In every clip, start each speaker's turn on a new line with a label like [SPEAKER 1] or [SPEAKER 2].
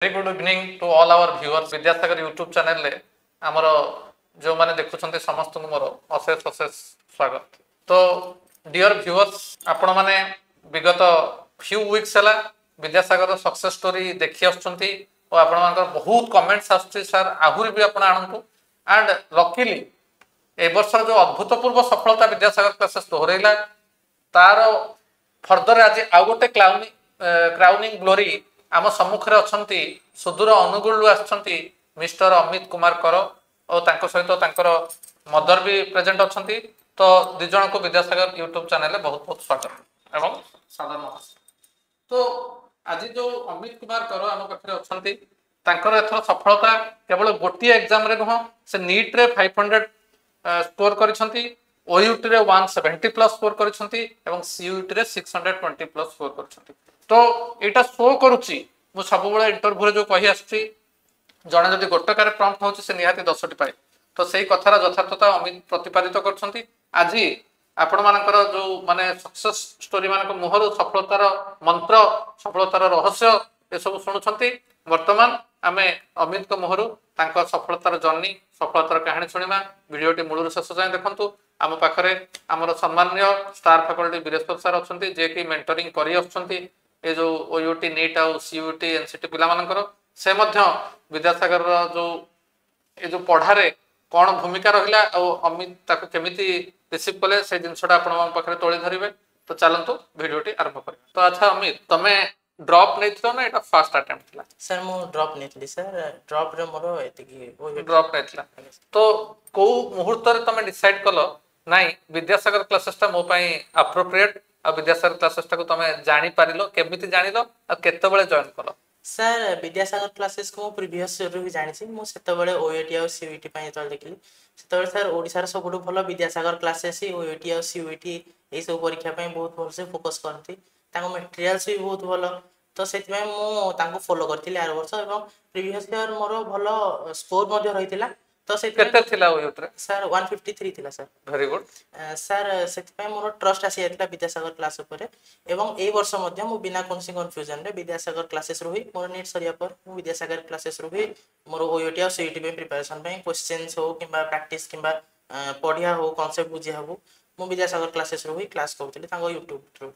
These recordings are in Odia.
[SPEAKER 1] Very good evening to all our viewers Vidyasagar YouTube channel रे आमर जो माने देखुछन्ते समस्त मोर अशेष अशेष स्वागत। तो डियर व्यूअर्स आपण माने विगत फ्यू वीक्स हला विद्यासागर सक्सेस स्टोरी देखि आछन्ती और आपण मानकर बहुत कमेंट्स आछी सर आहुरी भी आपण आनंतु एंड लकीली ए वर्ष जो अभूतपूर्व सफलता विद्यासागर क्लासेस दोहरैला तार फर्दर आज आउ गोटे क्राउनिंग ग्लोरी आम सम्मुखें अच्छा सुदूर अनुगुल आसछन्ती मिस्टर अमित कुमार कर और तांको सहित तांकर मदर भी प्रेजेंट अच्छा तो दिज जन को विद्यासागर यूट्यूब चैनल बहुत बहुत स्वागत एवं सादर नमस्कार। तो आज जो अमित कुमार कर आम पाखे अच्छा तांकर एथर सफलता केवल गोटे एग्जाम रे नुह से नीट रे 500 स्कोर करिसंती ओयूटी रे 170 प्लस स्कोर करिसंती एवं सीयूटी रे 620 प्लस स्कोर करिसंती। तो एटा शो करुच्ची मु सब इंटरव्यू रे जो कही आसुची जने जदि गोटकार प्रम्प्ट होची से निहाती 10टी पाए तो सेही कथार यथार्थता अमित प्रतिपादित करछंती। आज आपण मानकर जो माने सक्सेस स्टोरी मानक मुहर सफलतार मंत्र सफलतार रहस्य ए सब सुनुछंती। वर्तमान आमे अमित को मुहर तांको सफलतार जर्नी सफलतार कहानी सुनिमा वीडियोटी मूलर शेष जाए देखंतु। आम पाखरे आमर सम्माननीय स्टार फैकल्टी वीरेश्वर सर अछंती जे कि मेंटरिंग करी आछंती ए जो ओयूटी नीट आ सीयूटी एनसीटी पिला मानकर से मध्य विद्यासागर जो ए जो पढ़ारे कौन भूमिका रहिला और अमित ताको केमिति रिसीव कले से जिनसटा आपण मन पाखरे तोळी धरिबे। तो चलंतु वीडियोटी आरंभ करिया। तो अच्छा अमित तमे ड्रॉप नेथिलो ना एटा फर्स्ट अटेम्प्ट थिला?
[SPEAKER 2] सर मु ड्रॉप नेथली सर ड्रॉप रे मोर एतिकी
[SPEAKER 1] ड्रॉप नेथिला। तो को मुहूर्त रे तमे डिसाइड कलो नाही विद्यासागर क्लासेस ता मो पई एप्रोप्रिएट आ विद्यासागर क्लासेस ता को तमे जानि पारिलो केमिति जानिलो आ केते बेले जॉइन कलो?
[SPEAKER 2] सर विद्यासागर क्लासेस को प्रीवियस ईयर भी जानि छी मु सेते बेले ओएटी आ सीयूटी पई तल देखली सेते बेले सर ओडिसा रे सबुठु भलो विद्यासागर क्लासेस ही ओएटी आ सीयूटी ए सब परीक्षा पई बहुत भल से फोकस करती ताको मटेरियल्स भी बहुत भलो तो सेति पई मु ताको फॉलो करथिली आर वर्ष एवं प्रीवियस ईयर मोर भलो स्कोर मध्ये रहितिला तो से
[SPEAKER 1] केते थिला ओयूट रे?
[SPEAKER 2] सर 153 थिला सर।
[SPEAKER 1] वेरी गुड
[SPEAKER 2] सर सेति पई मोर ट्रस्ट आसी जातला विद्यासागर क्लास ऊपर एवं ए वर्ष मध्ये मु बिना कोनसी कंफ्यूजन रे विद्यासागर क्लासेस रही मोर नीट सरिया पर मु विद्यासागर क्लासेस रही मोर ओयूटी और सीईटी पे प्रिपरेशन पे क्वेश्चंस हो किबा प्रैक्टिस किबा पढिया हो कांसेप्ट बुझिया हो मु विद्यासागर क्लासेस रही क्लास करथले तांगो यूट्यूब थ्रू।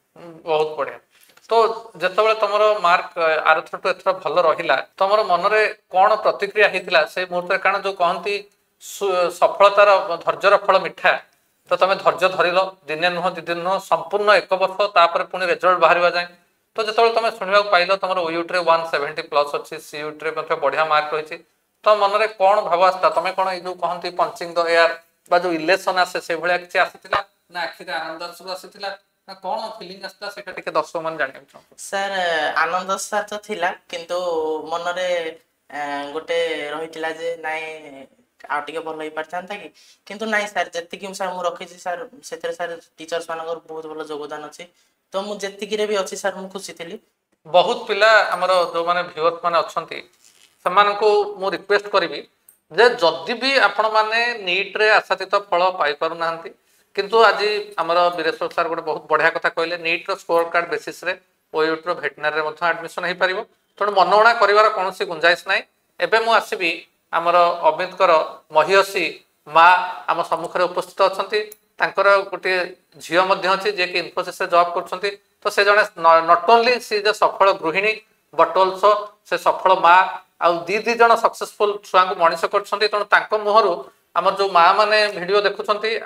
[SPEAKER 1] बहुत बढ़िया। तो जेतबेले तमरो मार्क आरथर तो एथरा भलो रहिला तमरो मन रे कोन प्रतिक्रिया हितिला से मुहूर्त कारण जो कहंती सफलतार धैर्यर फल मिठा तो तमे धैर्य धरिलो दिने नुह दि दिन नुह संपूर्ण एक वर्ष तापर पुनी रिजल्ट बाहरिबा जाय तो जेतबेले तमे सुनिबा पाइलो तमरो ओयूटी रे 170 प्लस अछि सीयूटी रे मध्ये बढ़िया मार्क रहिछि तो मन रे कोन भाव आस्ता तमे कोन ए जो कहंती पंचिंग द एयर बा जो इलेक्शन आसे से भलिया किछि आसीतिला ना आखिर आनंद सब आसीतिला ना कोन फीलिंग आस्ता सेटा टिके दर्शक मन जानियो छ?
[SPEAKER 2] सर आनंद सा तो थिला किंतु मन रे गोटे रहितिला जे नाइ आ टिके भल होई परथांता कि किंतु नाइ सर जत्ति कि सर मु रखि छी सर सेतरे सर टीचर्स मानकर बहुत भलो योगदान अछि तो मु जत्ति कि रे भी अछि सर मु खुशी थिली।
[SPEAKER 1] बहुत पिला हमरो जो माने व्यूअर्स माने अछंती समान को मु रिक्वेस्ट करबी जे जदि भी आपण माने नीट रे आशातीत फल पाई पारु नाहंती किंतु आज हमरो वीरेश्वर सर गोटे बहुत बढ़िया कथा कहले नीट रो स्कोर कार्ड बेसिस रे ओयूटी रो वेटनरी रे मध्ये एडमिशन हे परिबो तण मनोणा करिवार कोनोसी गुंजाइश नाही। एबे मु आसीबी आमर अमित कर महियसी माँ आम सम्मुख उपस्थित अच्छा तांकर गोटे झील जे कि इनफोसिस जॉब कर तो से जड़े नॉट ओनली सी जे सफल गृहिणी बट ऑल्सो से सफल माँ आउ दी जन सक्सेसफुल छुआ को मनीष कर मुहर आम जो माँ मैंने वीडियो देखुं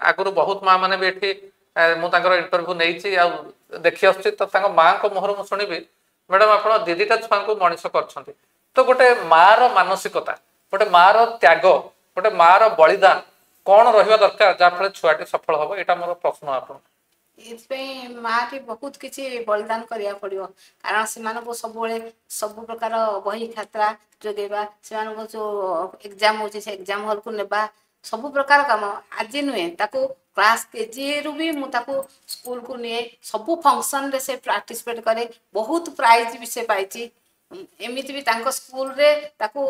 [SPEAKER 1] आगुरी बहुत माँ मैंने भी ये मुझे इंटरव्यू नहीं देखी आसुच्छी तो माँ को मुहर मुझे शुणी मैडम आप दीदीटा छुआ को मनीष कर तो गोटे माँ मानसिकता गोटे माँ त्याग गोटे माँ बलिदान कौन रहा दरकार जहाँफल छुआटी सफल हम यहाँ मोर प्रश्न आप
[SPEAKER 3] माँ टी बहुत किसी बलिदान करिया पड़ो कारण से सब प्रकार बही खाता जोगेबा से जो एग्जाम हो एग्जाम हॉल को नेबा सब प्रकार काम आज नुहे ताको क्लास केजी रु भी मुझे स्कूल को निए सब फंक्शन रे से पार्टिसिपेट करे बहुत प्राइज भी से पाई ଏମିତି ବି ତାଙ୍କ ସ୍କୁଲରେ ତାକୁ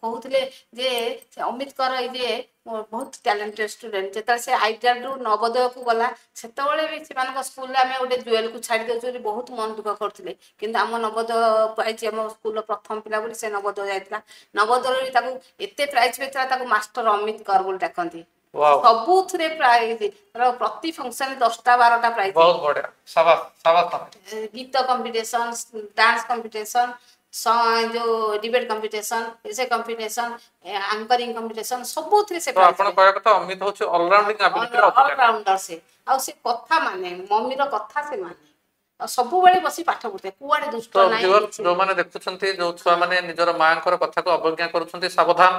[SPEAKER 3] କହୁଥିଲେ ଯେ ସେ ଅମିତଙ୍କର ଏଇ ଯେ ବହୁତ ଟ୍ୟାଲେଣ୍ଟେଡ ଷ୍ଟୁଡେଣ୍ଟ। ଯେତେବେଳେ ସେ ଆଇଟିଆରରୁ ନବୋଦୟକୁ ଗଲା ସେତେବେଳେ ବି ସେମାନଙ୍କ ସ୍କୁଲରେ ଆମେ ଗୋଟେ ଜୁଏଲକୁ ଛାଡ଼ି ଦେଉଛୁ ବୋଲି ବହୁତ ମନ ଦୁଃଖ କରୁଥିଲେ। କିନ୍ତୁ ଆମ ନବୋଦୟ ପାଇଛି ଆମ ସ୍କୁଲର ପ୍ରଥମ ପିଲା ବୋଲି ସେ ନବୋଦୟ ଯାଇଥିଲା। ନବୋଦୟରେ ତାକୁ ଏତେ ପ୍ରାଇଜ ପାଇଥିଲା ତାକୁ ମାଷ୍ଟର ଅମିତ କର ବୋଲି ଡାକନ୍ତି।
[SPEAKER 1] ୱାଓ
[SPEAKER 3] ସବୁଥିରେ ପ୍ରାଇଜ, ପ୍ରତି ଫଙ୍କସନରେ 10ଟା 12ଟା ପ୍ରାଇଜ।
[SPEAKER 1] ବହୁତ ବଢିଆ, ସାବାସ ସାବାସ ତମେ।
[SPEAKER 3] ଗୀତ କମ୍ପିଟିସନ, ଡାନ୍ସ କମ୍ପିଟିସନ, ଯୋଉ debate competition, essay competition, anchoring competition, ସବୁଥିରେ ସେ
[SPEAKER 1] ତ ଆପଣ କହିବା କଥା ଅମିତ ହଉଛି ଅଲରାଉଣ୍ଡିଂ ଆବିଲିଟିର ଅଧିକାରୀ।
[SPEAKER 3] ଅଲରାଉଣ୍ଡର ସେ। ଆଉ ସେ କଥା ମାନେ ମମିର କଥା ସେ ମାନେ ଆଉ ସବୁବେଳେ ବସି ପାଠ ପଢୁଥାଏ, କୁଆଡେ ଦୁଷ୍ଟ
[SPEAKER 1] ତ
[SPEAKER 3] ନାହିଁ
[SPEAKER 1] ଭିଉଅର
[SPEAKER 3] କିଛି
[SPEAKER 1] ଯୋଉମାନେ ଦେଖୁଛନ୍ତି, ଯୋଉ ଛୁଆମାନେ ନିଜର ମାଙ୍କର କଥାକୁ ଅବଜ୍ଞା କରୁଛନ୍ତି, ସାବଧାନ।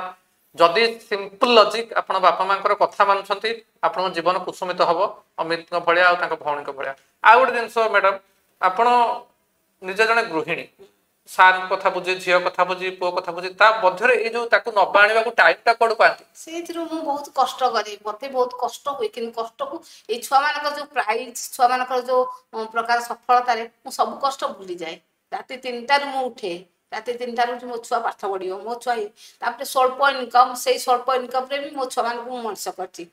[SPEAKER 1] ଯଦି ସିମ୍ପଲ ଲଜିକ ଆପଣ ବାପା ମାଙ୍କର କଥା ମାନୁଛନ୍ତି, ଆପଣଙ୍କ ଜୀବନ କୁସୁମିତ ହବ ଅମିତଙ୍କ ଭଳିଆ ଆଉ ତାଙ୍କ ଭଉଣୀଙ୍କ ଭଳିଆ। ଆଉ ଗୋଟେ ଜିନିଷ ମ୍ୟାଡାମ, ଆପଣ ନିଜେ ଜଣେ ଗୃହିଣୀ, ସାର୍ କଥା ବୁଝି, ଝିଅ କଥା ବୁଝି, ପୁଅ କଥା ବୁଝି, ତା ମଧ୍ୟରେ ଏଇ ଯୋଉ ତାକୁ ନବା ଆଣିବାକୁ ଟାଇମଟା କୁଆଡୁ ପାଆନ୍ତି?
[SPEAKER 3] ସେଇଥିରୁ ମୁଁ ବହୁତ କଷ୍ଟ କରେ, ମତେ ବହୁତ କଷ୍ଟ ହୁଏ। କିନ୍ତୁ କଷ୍ଟକୁ ଏଇ ଛୁଆମାନଙ୍କର ଯୋଉ ପ୍ରାଇଜ, ଛୁଆମାନଙ୍କର ଯୋଉ ପ୍ରକାର ସଫଳତାରେ ମୁଁ ସବୁ କଷ୍ଟ ଭୁଲିଯାଏ। ରାତି 3ଟାରୁ ମୁଁ ଉଠେ, ରାତି 3ଟାରୁ ଉଠି ମୋ ଛୁଆ ପାଠ ପଢିବ, ମୋ ଛୁଆ ତାପରେ ସ୍ୱଳ୍ପ ଇନକମ, ସେଇ ସ୍ୱଳ୍ପ ଇନକମରେ ବି ମୋ ଛୁଆମାନଙ୍କୁ ମୁଁ ମଣିଷ କରିଛି।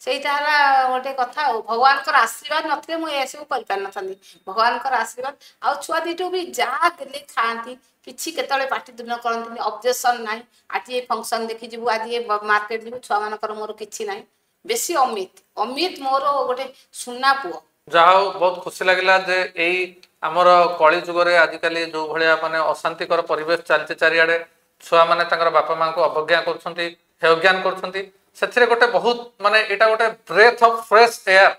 [SPEAKER 3] ସେଇଟା ହେଲା ଗୋଟେ କଥା। ଆଉ ଭଗବାନଙ୍କର ଆଶୀର୍ବାଦ ନଥିଲେ ମୁଁ ଏସବୁ କରିପାରିନଥାନ୍ତି। ଭଗବାନଙ୍କର ଆଶୀର୍ବାଦ। ଆଉ ଛୁଆ ଦିଟୁ ବି ଯାହା ଦେଲେ ଖାଆନ୍ତି, କିଛି କେତେବେଳେ ପାଟିତୁଣ୍ଡ କରନ୍ତିନି, ଅବଜେକ୍ସନ ନାହିଁ। ଆଜି ଏ ଫଙ୍କସନ ଦେଖି ଯିବୁ, ଆଜି ଏ ମାର୍କେଟ ଯିବୁ, ଛୁଆମାନଙ୍କର ମୋର କିଛି ନାହିଁ। ବେଶୀ ଅମିତ, ଅମିତ ମୋର ଗୋଟେ ସୁନା ପୁଅ।
[SPEAKER 1] ଯାହା ହଉ, ବହୁତ ଖୁସି ଲାଗିଲା ଯେ ଏଇ ଆମର କଳି ଯୁଗରେ ଆଜିକାଲି ଯୋଉ ଭଳିଆ ମାନେ ଅଶାନ୍ତିକର ପରିବେଶ ଚାଲିଛି ଚାରିଆଡେ, ଛୁଆମାନେ ତାଙ୍କର ବାପା ମାଙ୍କୁ ଅବଜ୍ଞା କରୁଛନ୍ତି, ହେୟଜ୍ଞାନ କରୁଛନ୍ତି, ସେଥିରେ ଗୋଟେ ବହୁତ ମାନେ ଏଇଟା ଗୋଟେ ବ୍ରେଥ ଅଫ ଫ୍ରେଶ ଏୟାର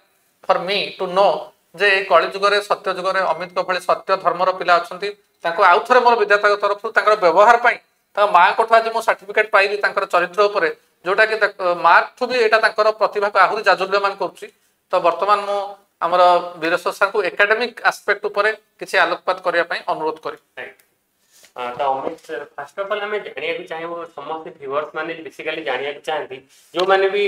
[SPEAKER 1] ଫର ମି ଟୁ ନୋ ଯେ ଏଇ କଳି ଯୁଗରେ, ସତ୍ୟ ଯୁଗରେ ଅମିତଙ୍କ ଭଳି ସତ୍ୟ ଧର୍ମର ପିଲା ଅଛନ୍ତି। ତାଙ୍କୁ ଆଉ ଥରେ ମୋର ବିଦ୍ୟାଳୟ ତରଫରୁ ତାଙ୍କର ବ୍ୟବହାର ପାଇଁ, ତାଙ୍କ ମାଆଙ୍କଠୁ ଆଜି ମୁଁ ସାର୍ଟିଫିକେଟ ପାଇଲି ତାଙ୍କର ଚରିତ୍ର ଉପରେ, ଯୋଉଟା କି ମାର୍କଠୁ ବି ଏଇଟା ତାଙ୍କର ପ୍ରତିଭାକୁ ଆହୁରି ଜାଜଲ୍ୟମାନ କରୁଛି। ତ ବର୍ତ୍ତମାନ ମୁଁ ଆମର ବୀରେଶ୍ୱର ସାର୍ଙ୍କୁ ଏକାଡେମିକ ଆସ୍ପେକ୍ଟ ଉପରେ କିଛି ଆଲୋକପାତ କରିବା ପାଇଁ ଅନୁରୋଧ କରିବି।
[SPEAKER 4] ତ ଅମିତ, ଫାଷ୍ଟ ଅଫ୍ ଅଲ୍ ଆମେ ଜାଣିବାକୁ ଚାହିଁବୁ, ସମସ୍ତେ ଭିଉଅର୍ସ ମାନେ ବେସିକାଲି ଜାଣିବାକୁ ଚାହାନ୍ତି, ଯୋଉମାନେ ବି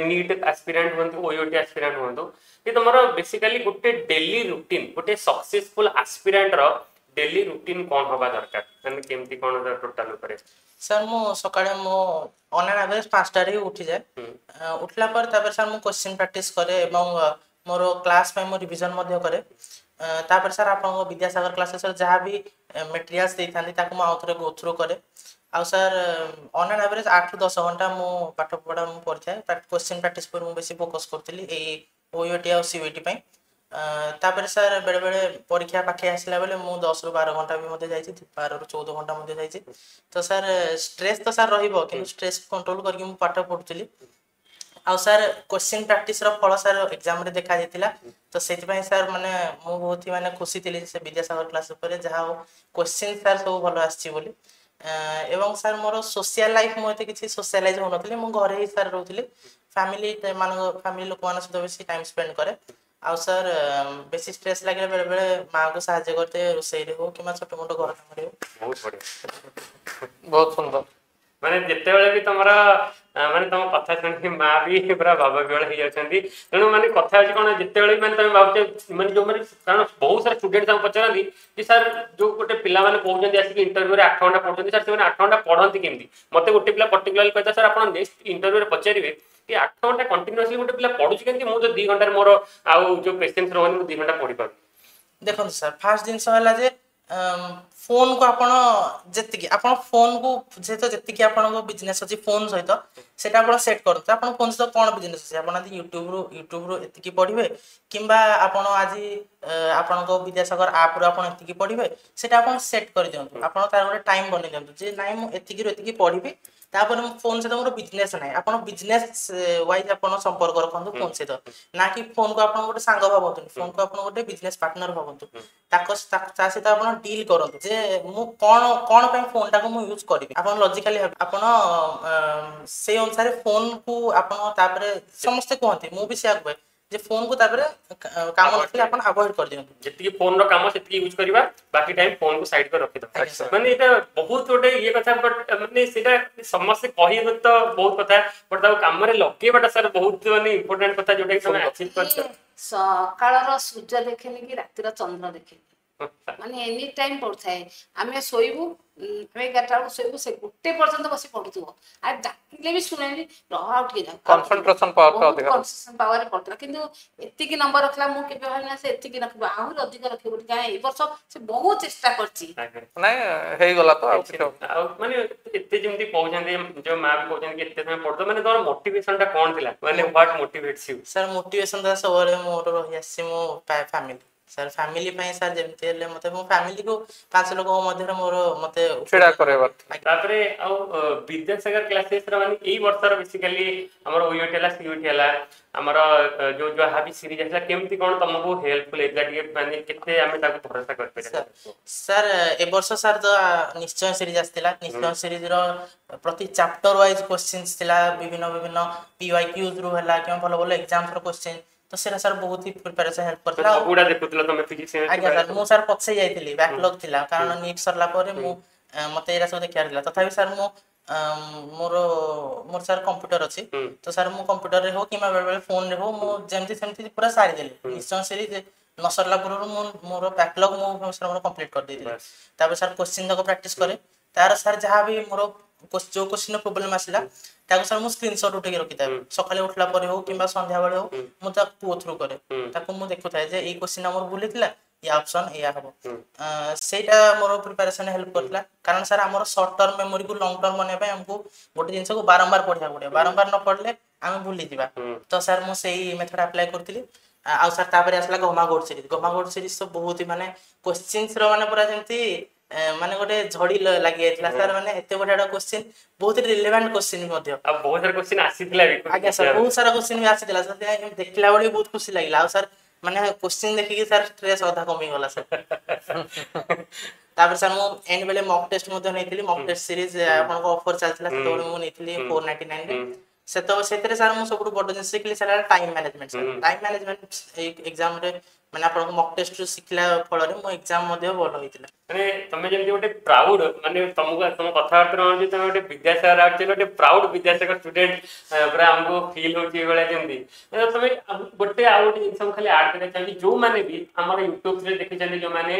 [SPEAKER 4] ନିଟ୍ ଆସ୍ପିରାଣ୍ଟ ହୁଅନ୍ତୁ, ଓୟୁଟି ଆସ୍ପିରାଣ୍ଟ ହୁଅନ୍ତୁ, କି ତମର ବେସିକାଲି ଗୋଟେ ଡେଲି ରୁଟିନ, ଗୋଟେ ସକ୍ସେସଫୁଲ ଆସ୍ପିରାଣ୍ଟର ଡେଲି ରୁଟିନ କଣ ହବା ଦରକାର, ମାନେ କେମିତି କଣ ଟୋଟାଲ ଉପରେ?
[SPEAKER 2] ସାର୍ ମୁଁ ସକାଳେ ମୁଁ ଅନ୍ ଆନ୍ ଆଭରେଜ 5ଟାରେ ଉଠିଯାଏ। ଉଠିଲା ପରେ ତାପରେ ସାର୍ ମୁଁ କ୍ୱେଶ୍ଚିନ୍ ପ୍ରାକ୍ଟିସ୍ କରେ ଏବଂ ମୋର କ୍ଲାସ୍ ପାଇଁ ମୁଁ ରିଭିଜନ ମଧ୍ୟ କରେ। ତାପରେ ସାର୍ ଆପଣଙ୍କ ବିଦ୍ୟାସାଗର କ୍ଲାସେସ୍ ଯାହା ବି ମେଟେରିଆଲ୍ସ ଦେଇଥାନ୍ତି ତାକୁ ମୁଁ ଆଉଥରେ ଗୋ ଥ୍ରୁ କରେ। ଆଉ ସାର୍ ଅନ୍ ଆନ୍ ଆଭରେଜ 8ରୁ 10 ଘଣ୍ଟା ମୁଁ ପାଠ ପଢ଼ା ମୁଁ ପଢ଼ିଥାଏ। କ୍ୱେଶ୍ଚିନ୍ ପ୍ରାକ୍ଟିସ୍ ଉପରେ ମୁଁ ବେଶୀ ଫୋକସ୍ କରୁଥିଲି ଏଇ ଓୟୁଟି ଆଉ ସିୟୁଟି ପାଇଁ। ତାପରେ ସାର୍ ବେଳେବେଳେ ପରୀକ୍ଷା ପାଖେଇ ଆସିଲା ବେଳେ ମୁଁ 10ରୁ 12 ଘଣ୍ଟା ବି ମଧ୍ୟ ଯାଇଛି, 12ରୁ 14 ଘଣ୍ଟା ମଧ୍ୟ ଯାଇଛି। ତ ସାର୍ ଷ୍ଟ୍ରେସ୍ ତ ସାର୍ ରହିବ, କିନ୍ତୁ ଷ୍ଟ୍ରେସ୍ କଣ୍ଟ୍ରୋଲ କରିକି ମୁଁ ପାଠ ପଢ଼ୁଥିଲି। ଆଉ ସାର୍ କ୍ୱେଶ୍ଚିନ୍ ପ୍ରାକ୍ଟିସ୍ର ଫଳ ସାର୍ ଏକ୍ଜାମରେ ଦେଖାଯାଇଥିଲା। ତ ସେଥିପାଇଁ ସାର୍ ମାନେ ମୁଁ ବହୁତ ହି ମାନେ ଖୁସି ଥିଲି ସେ ବିଦ୍ୟାସାଗର କ୍ଲାସ୍ ଉପରେ, ଯାହା ହଉ କ୍ୱେଶ୍ଚିନ୍ ସାର୍ ସବୁ ଭଲ ଆସିଛି ବୋଲି। ଏବଂ ସାର୍ ମୋର ସୋସିଆଲ ଲାଇଫ୍, ମୁଁ ଏତେ କିଛି ସୋସିଆଲାଇଜ୍ ହେଉନଥିଲି, ମୁଁ ଘରେ ହିଁ ସାର୍ ରହୁଥିଲି। ଫ୍ୟାମିଲି ଲୋକମାନଙ୍କ ସହିତ ବେଶୀ ଟାଇମ୍ ସ୍ପେଣ୍ଡ କରେ। ଆଉ ସାର୍ ବେଶୀ ଷ୍ଟ୍ରେସ୍ ଲାଗିଲେ ବେଳେବେଳେ ମାଆଙ୍କୁ ସାହାଯ୍ୟ କରିଦିଏ, ରୋଷେଇରେ ହଉ କିମ୍ବା ଛୋଟ ମୋଟ ଘର କାମରେ ହଉ।
[SPEAKER 4] ବହୁତ ବଢିଆ,
[SPEAKER 1] ବହୁତ ସୁନ୍ଦର।
[SPEAKER 4] ମାନେ ଯେତେବେଳେ ବି ତମର ମାନେ ତମ କଥା ଶୁଣିକି ମା ବି ପୁରା ଭାବବିହ୍ୱଳ ହେଇଯାଉଛନ୍ତି। ତେଣୁ ମାନେ କଥା ହଉଛି କଣ, ଯେତେବେଳେ ବି ମାନେ ତମେ ଭାବୁଛ, ମାନେ ଯୋଉମାନେ, କାରଣ ବହୁତ ସାରା ଷ୍ଟୁଡେଣ୍ଟ ତାଙ୍କୁ ପଚାରନ୍ତି କି ସାର୍ ଯୋଉ ଗୋଟେ ପିଲାମାନେ କହୁଛନ୍ତି ଆସିକି ଇଣ୍ଟରଭ୍ୟୁରେ 8 ଘଣ୍ଟା ପଢୁଛନ୍ତି, ସାର୍ ସେମାନେ 8 ଘଣ୍ଟା ପଢନ୍ତି କେମିତି? ମତେ ଗୋଟେ ପିଲା ପର୍ଟିକୁଲାରଲି କହିଥିଲା, ସାର୍ ଆପଣ ନେକ୍ସଟ ଇଣ୍ଟରଭ୍ୟୁରେ ପଚାରିବେ କି 8 ଘଣ୍ଟା କଣ୍ଟିନ୍ୟୁଅସଲି ଗୋଟେ ପିଲା ପଢୁଛି କେମିତି, ମୁଁ ତ 2 ଘଣ୍ଟାରେ ମୋର ଆଉ ଯୋଉ ପେସେନ୍ସ ରହୁନି, ମୁଁ 2 ଘଣ୍ଟା ପଢିପାରୁନି।
[SPEAKER 2] ଦେଖନ୍ତୁ ସାର୍, ଫାର୍ଷ୍ଟ ଜିନିଷ ହେଲା ଯେ ଫୋନକୁ ଆପଣ ଯେତିକି, ଆପଣ ଫୋନକୁ ଯେତିକି ଆପଣଙ୍କ ବିଜନେସ୍ ଅଛି ଫୋନ ସହିତ, ସେଇଟା ଆପଣ ସେଟ୍ କରନ୍ତୁ। ଆପଣ ଫୋନ ସହିତ କ'ଣ ବିଜନେସ୍ ଅଛି, ଆପଣ ଆଜି ୟୁଟ୍ୟୁବରୁ ଏତିକି ପଢ଼ିବେ, କିମ୍ବା ଆପଣ ଆଜି ଆପଣଙ୍କ ବିଦ୍ୟାସାଗର ଆପ୍ରୁ ଆପଣ ଏତିକି ପଢ଼ିବେ, ସେଇଟା ଆପଣ ସେଟ୍ କରିଦିଅନ୍ତୁ। ଆପଣ ତାର ଗୋଟେ ଟାଇମ୍ ବନେଇ ଦିଅନ୍ତୁ ଯେ ନାଇଁ ମୁଁ ଏତିକିରୁ ଏତିକି ପଢ଼ିବି, ତାପରେ ମୋ ଫୋନ ସହିତ ମୋର ବିଜନେସ୍ ନାହିଁ। ଆପଣ ବିଜନେସ୍ ୱାଇଜ୍ ଆପଣ ସମ୍ପର୍କ ରଖନ୍ତୁ ଫୋନ ସହିତ, ନା କି ଫୋନକୁ ଆପଣ ଗୋଟେ ସାଙ୍ଗ ଭାବନ୍ତୁନି, ଫୋନକୁ ଆପଣ ଗୋଟେ ବିଜନେସ୍ ପାର୍ଟନର ଭାବନ୍ତୁ। ତା ସହିତ ଆପଣ ଡିଲ୍ କରନ୍ତୁ ଯେ ମୁଁ କ'ଣ ପାଇଁ ଫୋନଟାକୁ ମୁଁ ୟୁଜ୍ କରିବି। ଆପଣ ଲଜିକାଲି ଆପଣ ସେଇ ଅନୁସାରେ ଫୋନକୁ ଆପଣ, ତାପରେ ସମସ୍ତେ କୁହନ୍ତି, ମୁଁ ବି ସେୟା କୁହେ ଯେ ଫୋନକୁ ତାପରେ କାମ ନଥିଲେ ଆପଣ ଆଭଏଡ୍ କରିଦିଅନ୍ତୁ।
[SPEAKER 4] ଯେତିକି ଫୋନର କାମ ସେତିକି ୟୁଜ୍ କରିବା, ବାକି ଟାଇମ୍ ଫୋନକୁ ସାଇଡ୍ କରି ରଖିଦବା। ମାନେ ଏଇଟା ବହୁତ ଗୋଟେ ଇଏ କଥା, ବଟ୍ ମାନେ ସେଇଟା ସମସ୍ତେ କହିବେ ତ ବହୁତ କଥା, ବଟ୍ ତାକୁ କାମରେ ଲଗେଇବାଟା ସାର୍ ବହୁତ ମାନେ ଇମ୍ପୋର୍ଟାଣ୍ଟ କଥା, ଯୋଉଟା କି ତମେ ଆଚିଭ୍ କରିଛ।
[SPEAKER 3] ସକାଳର ସୂର୍ଯ୍ୟ ଦେଖେନି କି ରାତିର ଚନ୍ଦ୍ର ଦେଖେନି। ମାନେ ଏନି ଟାଇମ୍ ପଢୁଥାଏ। ଆମେ ଶୋଇବୁ ଆମେ 11ଟା ବେଳକୁ ଶୋଇବୁ ସେ ଗୋଟେ ପର୍ଯ୍ୟନ୍ତ ବସି ପଢୁଥିବ। ଆଉ ଡାକିଲେ ବି ଶୁଣେନି ରହ ଆଉ ଟିକେ ଯାଉ
[SPEAKER 1] କନସେଣ୍ଟ୍ରେସନ ପାୱାର ଟା
[SPEAKER 3] ବହୁତ
[SPEAKER 1] ଅଧିକ ରହୁଛି।
[SPEAKER 3] କନସେସନ ପାୱାରରେ ପଢୁଥିଲା। କିନ୍ତୁ ଏତିକି ନମ୍ବର ରଖିଲା ମୁଁ କେବେ ଭାବିନା ସେ ଏତିକି ରଖିବ ଆହୁରି ଅଧିକ ରଖିବ ବୋଲି। କାରଣ ଏଇ ବର୍ଷ ସେ ବହୁତ ଚେଷ୍ଟା କରିଛି।
[SPEAKER 4] ଆଜ୍ଞା।
[SPEAKER 1] ନାଇଁ ହେଇଗଲା ତ ଆଉ କିଛି
[SPEAKER 4] ଆଉ ମାନେ ଏତେ ଯେମିତି କହୁଛନ୍ତି ଯୋଉ ମା ବି କହୁଛନ୍ତି କି ଏତେ ସମୟ ପଢୁଛ ମାନେ ତମର ମୋଟିଭେସନ ଟା କଣ ଥିଲା ମାନେ ହ୍ୱାଟ ମୋଟିଭେଟ୍ସ ୟୁ?
[SPEAKER 2] ସାର୍ ମୋଟିଭେସନ ଟା ସବୁବେଳେ ମୋର ରହି ଆସିଛି ମୋ ଫ୍ୟାମିଲି। ସାର୍ ଫ୍ୟାମିଲି ପାଇଁ ସାର୍ ଯେମିତି ହେଲେ ମତେ ମୋ ଫ୍ୟାମିଲିକୁ 5 ଲୋକଙ୍କ ମଧ୍ୟରେ ମତେ
[SPEAKER 1] ଛିଡା କରେଇବାର ଥିଲା।
[SPEAKER 4] ତାପରେ ଆଉ ବିଦ୍ୟାସାଗର କ୍ଲାसेସ ର ମାନେ ଏଇ ବର୍ଷର ବେସିକାଲି ଆମର ଓୟୁଟି ହେଲା ସିୟୁଟି ହେଲା ଆମର ଯୋଉ ଯାହା ବି ସିରିଜ ଆସିଲା କେମିତି କଣ ତମକୁ ହେଲ୍ପଫୁଲ ହେଇଥିଲା ଟିକେ ମାନେ କେତେ ଆମେ ତାକୁ ଭରସା କରିପାରିବା?
[SPEAKER 2] ସାର୍ ଏ ବର୍ଷ ସାର୍ ତ ନିଶ୍ଚୟ ସିରିଜ ଆସିଥିଲା। ନିଶ୍ଚୟ ସିରିଜ ର ପ୍ରତି ଚାପ୍ଟର ୱାଇଜ କ୍ୱେଶ୍ଚିନ୍ସ ଥିଲା। ବିଭିନ୍ନ ବିଭିନ୍ନ PYQs ରୁ ହେଲା କିମ୍ବା ଭଲ ଭଲ ଏକ୍ସାମ୍ସ ର କ୍ୱେଶ୍ଚିନ୍ ତ ସେଟା ସାର୍ ବହୁତ ହି ପ୍ରିପାରେସନ ହେଲ୍ପ କରିଥିଲା।
[SPEAKER 4] ସବୁଗୁଡା ଦେଖୁଥିଲ ତମେ ଫିଜିକ୍ସ
[SPEAKER 2] ଆଜ୍ଞା ସାର୍ ମୁଁ ସାର୍ ପଛେଇ ଯାଇଥିଲି ବ୍ୟାକଲଗ ଥିଲା କାରଣ ନିଟ୍ ସରିଲା ପରେ ମୁଁ ମତେ ଏଇରା ସବୁ ଦେଖିବାର ଥିଲା। ତଥାପି ସାର୍ ମୁଁ ମୋର ସାର୍ କମ୍ପ୍ୟୁଟର ଅଛି ତ ସାର୍ ମୁଁ କମ୍ପ୍ୟୁଟରରେ ହଉ କିମ୍ବା ବେଳେବେଳେ ଫୋନରେ ହଉ ମୁଁ ଯେମିତି ସେମିତି ପୁରା ସାରିଦେଲି। ନିଶ୍ଚୟ ସିରିଜ ନ ସରିଲା ପୂର୍ବରୁ ମୋର ବ୍ୟାକଲଗ ମୁଁ ସାର୍ ମୋର କମ୍ପ୍ଲିଟ୍ କରିଦେଇଥିଲି। ତାପରେ ସାର୍ କ୍ୱେଶ୍ଚିନ୍ ଯାକ ପ୍ରାକ୍ଟିସ କରେ। ତାର ସାର୍ ଯାହା ବି ମୋର ଯୋଉ କ୍ୱେଶ୍ଚିନ୍ ପ୍ରୋବ୍ଲେମ ଆସିଲା ତାକୁ ସାର୍ ମୁଁ ସ୍କ୍ରିନଶଟ ଉଠେଇକି ରଖିଥାଏ। ସକାଳେ ଉଠିଲା ପରେ ହଉ କିମ୍ବା ସନ୍ଧ୍ୟାବେଳେ ହଉ ମୁଁ ତାକୁ ଗୋ ଥ୍ରୁ କରେ। ତାକୁ ମୁଁ ଦେଖୁଥାଏ ଯେ ଏଇ କ୍ୱେଶ୍ଚିନ୍ ଆମର ଭୁଲ ହେଇଥିଲା ୟା ଅପସନ ଏଇଆ ହବ। ସେଇଟା ମୋର ପ୍ରିପାରେସନ ହେଲ୍ପ କରିଥିଲା। କାରଣ ସାର୍ ଆମର ସର୍ଟ ଟର୍ମ ମେମୋରିକୁ ଲଙ୍ଗ ଟର୍ମ ବନେଇବା ପାଇଁ ଆମକୁ ଗୋଟେ ଜିନିଷକୁ ବାରମ୍ବାର ପଢିବାକୁ ପଡିବ। ବାରମ୍ବାର ନ ପଢିଲେ ଆମେ ଭୁଲିଯିବା। ତ ସାର୍ ମୁଁ ସେଇ ମେଥଡ ଆପ୍ଲାଏ କରିଥିଲି। ଆଉ ସାର୍ ତାପରେ ଆସିଲା ଗମାଗୋଡ ସିରିଜ। ଗମାଗୋଡ ସିରିଜ ତ ବହୁତ ମାନେ କ୍ୱେଶ୍ଚିନ୍ସ ର ମାନେ ପୁରା ଯେମିତି ମାନେ ଗୋଟେ ଝଡି ଲାଗି ଯାଇଥିଲା ସାର୍। ମାନେ ଏତେ ବଢିଆ କ୍ୱେଶ୍ଚିନ୍ ବହୁତ ରିଲେଭାଣ୍ଟ କ୍ୱେଶ୍ଚିନ୍ ମଧ୍ୟ।
[SPEAKER 4] ଆଉ ବହୁତ ସାରା କ୍ୱେଶ୍ଚିନ୍ ଆସିଥିଲା ବି।
[SPEAKER 2] ଆଜ୍ଞା ସାର୍ ବହୁତ ସାରା କ୍ୱେଶ୍ଚିନ୍ ବି ଆସିଥିଲା। ସେଥିପାଇଁ ଦେଖିଲା ବେଳେ ବି ବହୁତ ଖୁସି ଲାଗିଲା। ଆଉ ସାର୍ ମାନେ କ୍ୱେଶ୍ଚିନ୍ ଦେଖିକି ସାର୍ ଷ୍ଟ୍ରେସ୍ ଅଧା କମିଗଲା ସାର୍। ତାପରେ ସାର୍ ମୁଁ ଏଣ୍ଡ ବେଳେ ମକ୍ ଟେଷ୍ଟ ମଧ୍ୟ ନେଇଥିଲି। ମକ୍ ଟେଷ୍ଟ ସିରିଜ ଆପଣଙ୍କ ଅଫର ଚାଲିଥିଲା ସେତେବେଳେ ମୁଁ ନେଇଥିଲି 499 ରେ। ସେଥିରେ ସାର୍ ମୁଁ ସବୁଠୁ ବଡ ଜିନିଷ ଶିଖିଲି sir time management. Sir time management ଏଇ ଏକ୍ସାମରେ ମାନେ ଆପଣଙ୍କ ମକ୍ ଟେଷ୍ଟରୁ ଶିଖିଲା ଫଳରେ ମୋ ଏକ୍ସାମ ମଧ୍ୟ ଭଲ ହେଇଥିଲା।
[SPEAKER 4] ମାନେ ତମେ ଯେମିତି ଗୋଟେ ପ୍ରାଉଡ ମାନେ ତମକୁ ତମ କଥାବାର୍ତ୍ତା ହଉଛି ତମେ ଗୋଟେ ବିଦ୍ୟାସାଗର ଆକ୍ଚୁଆଲି ଗୋଟେ ପ୍ରାଉଡ ବିଦ୍ୟାସାଗର ଷ୍ଟୁଡେଣ୍ଟ ପୁରା ଆମକୁ ଫିଲ୍ ହଉଛି ଏଇଭଳିଆ ଯେମିତି ତମେ ଗୋଟେ ଆଉ ଗୋଟେ ଜିନିଷ ମୁଁ ଖାଲି ଆଡ୍ କରିବାକୁ ଚାହୁଁଛି ଯୋଉମାନେ ବି ଆମର ୟୁଟ୍ୟୁବରେ ଦେଖିଛନ୍ତି ଯୋଉମାନେ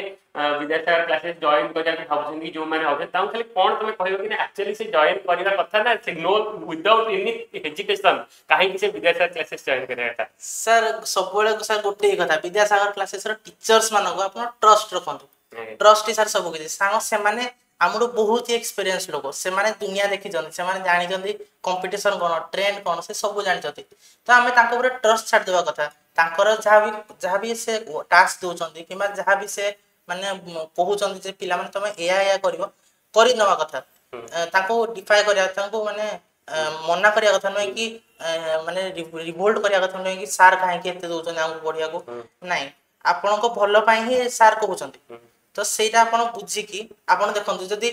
[SPEAKER 4] ବିଦ୍ୟାସାଗର କ୍ଲାसेସ୍ ଜଏନ୍ କରିବାକୁ ଭାବୁଛନ୍ତି ଯୋଉମାନେ ଭାବୁଛନ୍ତି ତାଙ୍କୁ ଖାଲି କଣ ତମେ କହିବ କି ଆକ୍ଚୁଆଲି ସେ ଜଏନ୍ କରିବା କଥା ନା ସେ नो ୱିଦାଉଟ୍ ଏନି ହେଜିଟେସନ କାହିଁକି ସେ ବିଦ୍ୟାସାଗର କ୍ଲାसेସ୍ ଜଏନ୍ କରିବା କଥା?
[SPEAKER 2] ସାର୍ ସବୁବେଳେ ସାର୍ ଗୋଟେ କଥା ବିଦ୍ୟାସାଗର କ୍ଲାସେସର ଟିଚର୍ସ ମାନଙ୍କୁ ଆପଣ ଟ୍ରଷ୍ଟ ରଖନ୍ତୁ। ଟ୍ରଷ୍ଟ ହିଁ ସାର୍ ସବୁ କିଛି। ସାଙ୍ଗ ସେମାନେ ଆମର ବହୁତ ଏକ୍ସପିରିଏନ୍ସ ଲୋକ। ସେମାନେ ଦୁନିଆ ଦେଖିଛନ୍ତି। ସେମାନେ ଜାଣିଛନ୍ତି କମ୍ପିଟିସନ କଣ ଟ୍ରେଣ୍ଡ କଣ ସେ ସବୁ ଜାଣିଛନ୍ତି। ତ ଆମେ ତାଙ୍କ ଉପରେ ଟ୍ରଷ୍ଟ ଛାଡିଦେବା କଥା। ତାଙ୍କର ଯାହାବି ସେ ଟାସ୍କ ଦଉଛନ୍ତି କିମ୍ବା ଯାହାବି ସେ ମାନେ କହୁଛନ୍ତି ଯେ ପିଲାମାନେ ତମେ ଏଇଆ କରିବ କରିନେବା କଥା। ତାଙ୍କୁ ଡିଫାଏ କରିବା ତାଙ୍କୁ ମାନେ ମନା କରିବା କଥା ନୁହେଁ କି ମାନେ ରିଭୋଲ୍ଟ କରିବା କଥା ନୁହେଁ କି ସାର୍ କାହିଁକି ଏତେ ଦଉଛନ୍ତି ଆମକୁ ପଢିବାକୁ। ନାଇଁ ଆପଣଙ୍କ ଭଲ ପାଇଁ ହିଁ ସାର୍ କହୁଛନ୍ତି। ତ ସେଇଟା ଆପଣ ବୁଝିକି ଆପଣ ଦେଖନ୍ତୁ ଯଦି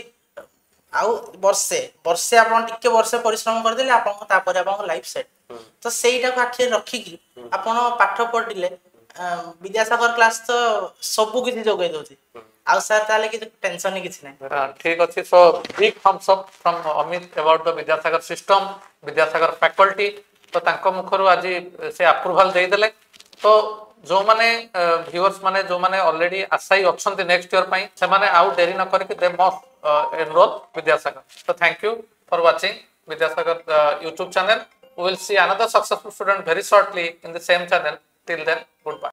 [SPEAKER 2] ଆଉ ବର୍ଷେ ଆପଣ ଟିକେ ପରିଶ୍ରମ କରିଦେଲେ ଆପଣଙ୍କ ତାପରେ ଆପଣଙ୍କ ଲାଇଫ ସେଟ୍। ତ ସେଇଟାକୁ ଆଖିରେ ରଖିକି ଆପଣ ପାଠ ପଢିଲେ ବିଦ୍ୟାସାଗର କ୍ଲାସ ତ ସବୁ କିଛି ଯୋଗାଇ ଦଉଛି। ଆଉ ସାର୍ ତାହେଲେ କିଛି ଟେନସନ କିଛି ନାହିଁ।
[SPEAKER 1] ଠିକ ଅଛି। So big thumbs up from Amit about the Vidyasagar system Vidyasagar faculty. तो तांको मुखरु आज से अप्रूवल देदेले। तो जो माने व्यूअर्स माने जो माने ऑलरेडी आशाई अछंती नेक्स्ट ईयर पई से माने आउ देरी न करके दे मस्ट एनरोल विद्यासागर। तो thank you for watching Vidyasagar YouTube channel. We will see another successful student very shortly in the same channel. Till then, goodbye.